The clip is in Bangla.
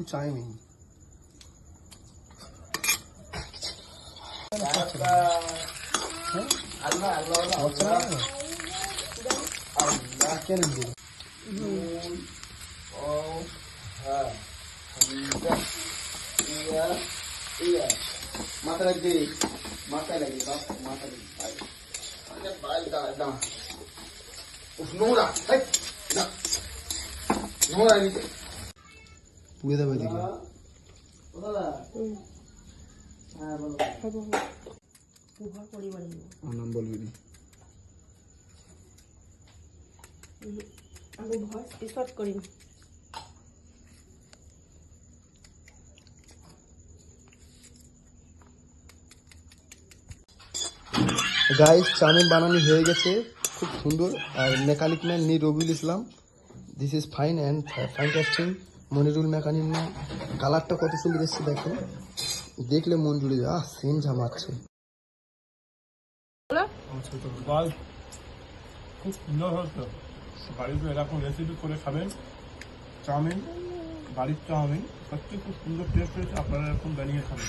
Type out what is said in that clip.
চাউমিন মাথা লাগবে মাথা লাগে মাথা লাগে নোংরা নোংরা পুড়ে দেবে দিকে নাম বলবি নি আমি ভয়েস রিকর্ড করি। গাইস চাউমিন বানানো হয়ে গেছে খুব সুন্দর। আর মেকানিক ম্যান নি Rabiul Islam, this is fine and fantastic. Monirul mechanic man, কালারটা কত সুন্দর এসছে দেখো, দেখলে মন জুড়ে যায়। সেম ঝামাচ্ছে, খুব সুন্দর হচ্ছে। বাড়িতে এরকম রেসিপি করে খাবেন চাউমিন, বাড়ির চাউমিন সত্যি খুব সুন্দর টেস্ট হয়েছে। আপনারা এরকম বানিয়ে খাবেন।